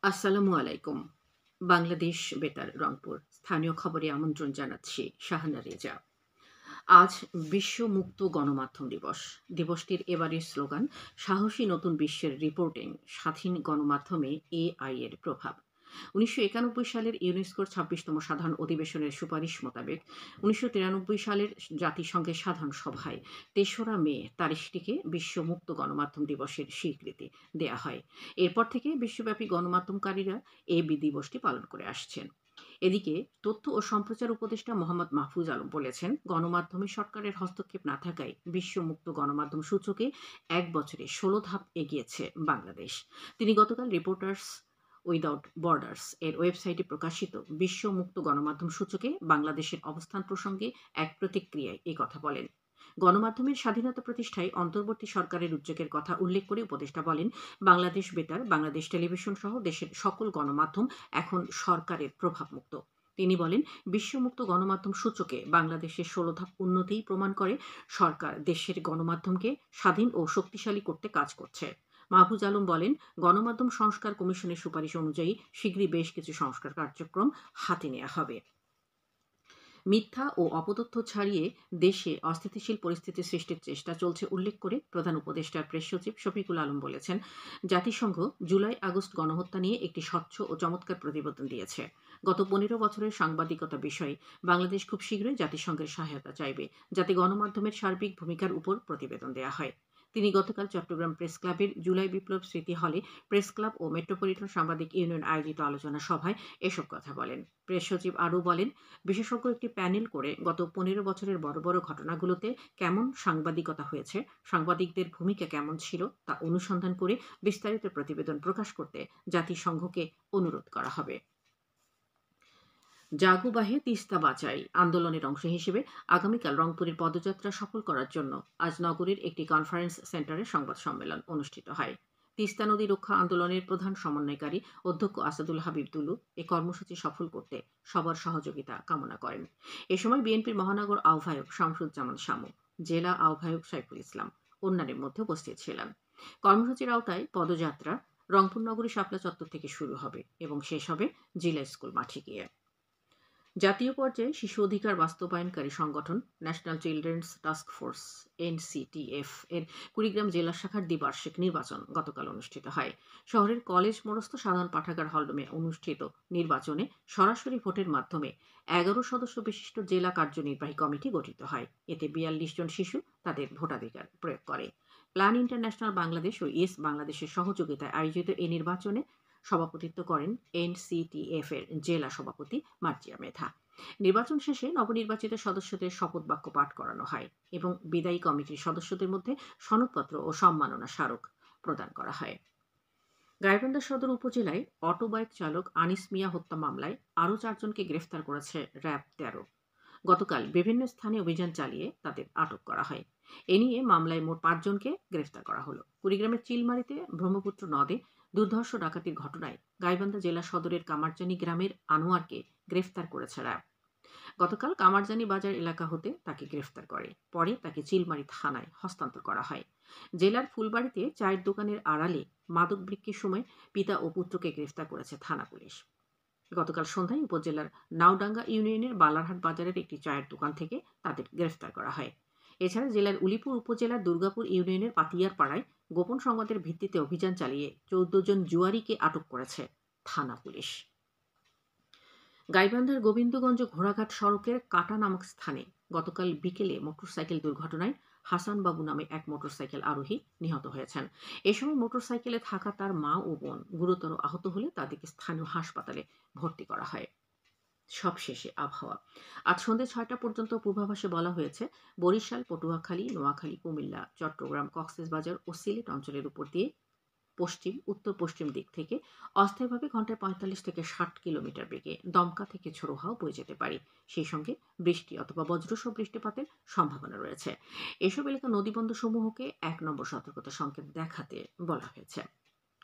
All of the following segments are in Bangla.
আসসালামু আলাইকুম। বাংলাদেশ বেতার রংপুর স্থানীয় খবরে আমন্ত্রণ জানাচ্ছি শাহানা রেজা। আজ বিশ্ব মুক্ত গণমাধ্যম দিবস। দিবসটির এবারের স্লোগান সাহসী নতুন বিশ্বের রিপোর্টিং, স্বাধীন গণমাধ্যমে এআই এর প্রভাব। ১৯৯১ সালের ইউনেস্কোর ২৬তম সাধারণ অধিবেশনের সুপারিশ মোতাবেক ১৯৯৩ সালের জাতিসংঘের সাধারণ সভায় ৩রা মে তারিখটিকে বিশ্ব মুক্ত গণমাধ্যম দিবসের স্বীকৃতি দেয়া হয়। এরপর থেকে বিশ্বব্যাপী গণমাধ্যমকারীরা এই দিবসটি পালন করে আসছেন। এদিকে তথ্য ও সম্প্রচার উপদেষ্টা মোহাম্মদ মাহফুজ আলম বলেছেন, গণমাধ্যমে সরকারের হস্তক্ষেপ না থাকায় বিশ্ব মুক্ত গণমাধ্যম সূচকে ১ বছরে ১৬ ধাপ এগিয়েছে বাংলাদেশ। তিনি গতকাল রিপোর্টার্স উইদাউট বর্ডার্স এর ওয়েবসাইটে প্রকাশিত বিশ্ব মুক্ত গণমাধ্যম সূচকে বাংলাদেশের অবস্থান প্রসঙ্গে এক প্রতিক্রিয়ায় এই কথা বলেন। গণমাধ্যমের স্বাধীনতা প্রতিষ্ঠায় অন্তর্বর্তী সরকারের উদ্যোগের কথা উল্লেখ করে উপদেষ্টা বলেন, বাংলাদেশ বেতার, বাংলাদেশ টেলিভিশন সহ দেশের সকল গণমাধ্যম এখন সরকারের প্রভাবমুক্ত। তিনি বলেন, বিশ্বমুক্ত গণমাধ্যম সূচকে বাংলাদেশের ১৬ ধাপ উন্নতিই প্রমাণ করে সরকার দেশের গণমাধ্যমকে স্বাধীন ও শক্তিশালী করতে কাজ করছে। মাহফুজ আলম বলেন, গণমাধ্যম সংস্কার কমিশনের সুপারিশ অনুযায়ী শীঘ্রই বেশ কিছু সংস্কার কার্যক্রম হাতে নেওয়া হবে। মিথ্যা ও অপতথ্য ছড়িয়ে দেশে অস্থিতিশীল পরিস্থিতি সৃষ্টির চেষ্টা চলছে উল্লেখ করে প্রধান উপদেষ্টার প্রেস সচিব শফিকুল আলম বলেছেন, জাতিসংঘ জুলাই-আগস্ট গণহত্যা নিয়ে একটি স্বচ্ছ ও চমৎকার প্রতিবেদন দিয়েছে। গত ১৫ বছরের সাংবাদিকতা বিষয়ে বাংলাদেশ খুব শীঘ্রই জাতিসংঘের সহায়তা চাইবে, যাতে গণমাধ্যমের সার্বিক ভূমিকার উপর প্রতিবেদন দেওয়া হয়। তিনি গতকাল চট্টগ্রাম প্রেস ক্লাবের জুলাই বিপ্লব স্মৃতি হলে প্রেস ক্লাব ও মেট্রোপলিটন সাংবাদিক ইউনিয়ন আয়োজিত আলোচনা সভায় এসব কথা বলেন। প্রেস সচিব আরও বলেন, বিশেষজ্ঞ একটি প্যানেল করে গত ১৫ বছরের বড় বড় ঘটনাগুলোতে কেমন সাংবাদিকতা হয়েছে, সাংবাদিকদের ভূমিকা কেমন ছিল তা অনুসন্ধান করে বিস্তারিত প্রতিবেদন প্রকাশ করতে জাতিসংঘকে অনুরোধ করা হবে। জাগো বাহে তিস্তা বাঁচাই আন্দোলনের অংশ হিসেবে আগামীকাল রংপুরের পদযাত্রা সফল করার জন্য আজ নগরীর একটি কনফারেন্স সেন্টারে সংবাদ সম্মেলন অনুষ্ঠিত হয়। তিস্তা নদী রক্ষা আন্দোলনের প্রধান সমন্বয়কারী অধ্যক্ষ আসাদুল হাবিব দুলু এ কর্মসূচি সফল করতে সবার সহযোগিতা কামনা করেন। এ সময় বিএনপির মহানগর আহ্বায়ক শামসুজ্জামান শামু, জেলা আহ্বায়ক সাইফুল ইসলাম অন্যান্যের মধ্যে উপস্থিত ছিলেন। কর্মসূচির আওতায় পদযাত্রা রংপুর নগরী শাপলা চত্বর থেকে শুরু হবে এবং শেষ হবে জিলা স্কুল মাঠে গিয়ে। জাতীয় পর্যায়ে শিশু অধিকার বাস্তবায়নকারী সংগঠন national children's task force NCTF এর কুড়িগ্রাম জেলা শাখার দ্বিবার্ষিক নির্বাচন গতকাল অনুষ্ঠিত হয়। শহরের কলেজ মোড়স্থ সাধারণ পাঠাগার হলরুমে অনুষ্ঠিত নির্বাচনে সরাসরি ভোটের মাধ্যমে ১১ সদস্য বিশিষ্ট জেলা কার্যনির্বাহী কমিটি গঠিত হয়। এতে ৪২ জন শিশু তাদের ভোটাধিকার প্রয়োগ করে। প্ল্যান ইন্টারন্যাশনাল বাংলাদেশ ও ইয়েস বাংলাদেশের সহযোগিতায় আয়োজিত এই নির্বাচনে সভাপতিত্ব করেন এনসিটিএফ এর জেলা সভাপতি মার্জিয়া মেধা। নির্বাচন শেষে নবনির্বাচিত সদস্যদের শপথ বাক্য পাঠ করানো হয় এবং বিদায়ী কমিটির সদস্যদের মধ্যে সনদপত্র ও সম্মাননা স্মারক প্রদান করা হয়। গাইবান্ধা সদর উপজেলায় অটোবাইক চালক আনিস মিয়া হত্যা মামলায় আরও ৪ জনকে গ্রেফতার করেছে র্যাব ১৩। গতকাল বিভিন্ন স্থানে অভিযান চালিয়ে তাদের আটক করা হয়। এ নিয়ে মামলায় মোট ৫ জনকে গ্রেফতার করা হলো। কুড়িগ্রামের চিলমারিতে ব্রহ্মপুত্র নদে দুর্ধর্ষ ডাকাতির ঘটনায় গাইবান্ধা জেলা সদরের কামারজানি গ্রামের আনোয়ারকে গ্রেফতার করেছে র্যাব। গতকাল কামারজানি বাজার এলাকা হতে তাকে গ্রেফতার করে, পরে তাকে চিলমারি থানায় হস্তান্তর করা হয়। জেলার ফুলবাড়িতে চায়ের দোকানের আড়ালে মাদক বিক্রির সময় পিতা ও পুত্রকে গ্রেফতার করেছে থানা পুলিশ। গতকাল সন্ধ্যায় উপজেলার নাওডাঙ্গা ইউনিয়নের বালারহাট বাজারের একটি চায়ের দোকান থেকে তাদের গ্রেফতার করা হয়। এছাড়া জেলার উলিপুর উপজেলার দুর্গাপুর ইউনিয়নের পাতিয়ার পাড়ায় গোপন সংবাদের ভিত্তিতে অভিযান চালিয়ে ১৪ জন জুয়ারিকে আটক করেছে থানা পুলিশ। গাইবান্ধার গোবিন্দগঞ্জ ঘোড়াঘাট সড়কের কাটা নামক স্থানে গতকাল বিকেলে মোটরসাইকেল দুর্ঘটনায় হাসান বাবু নামে এক মোটরসাইকেল আরোহী নিহত হয়েছেন। এ সময় মোটরসাইকেলে থাকা তার মা ও বোন গুরুতর আহত হলে তাদেরকে স্থানীয় হাসপাতালে ভর্তি করা হয়। সবশেষে আবহাওয়া। আজ সন্ধ্যে ৬টা পর্যন্ত পূর্বাভাসে বলা হয়েছে, বরিশাল, পটুয়াখালী, নোয়াখালী, কুমিল্লা, চট্টগ্রাম, কক্সবাজার ও সিলেট অঞ্চলের উপর দিয়ে পশ্চিম উত্তর পশ্চিম দিক থেকে অস্থায়ীভাবে ঘন্টায় ৪৫ থেকে ৬০ কিলোমিটার বেগে দমকা থেকে ঝোড়ো হাওয়া বয়ে যেতে পারে। সেই সঙ্গে বৃষ্টি অথবা বজ্রসহ বৃষ্টিপাতের সম্ভাবনা রয়েছে। এসব এলাকা নদীবন্দরসমূহকে ১ নম্বর সতর্কতা সংকেত দেখাতে বলা হয়েছে।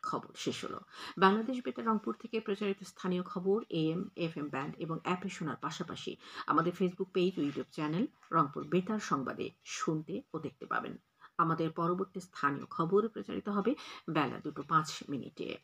খবর শেষ হলো। বাংলাদেশ বেতার রংপুর থেকে প্রচারিত স্থানীয় খবর AM, FM ব্যান্ড এবং অ্যাপে শোনার পাশাপাশি আমাদের ফেসবুক পেজ ও ইউটিউব চ্যানেল রংপুর বেতার সংবাদে শুনতে ও দেখতে পাবেন। আমাদের পরবর্তী স্থানীয় খবর প্রচারিত হবে বেলা ২টা ৫ মিনিটে।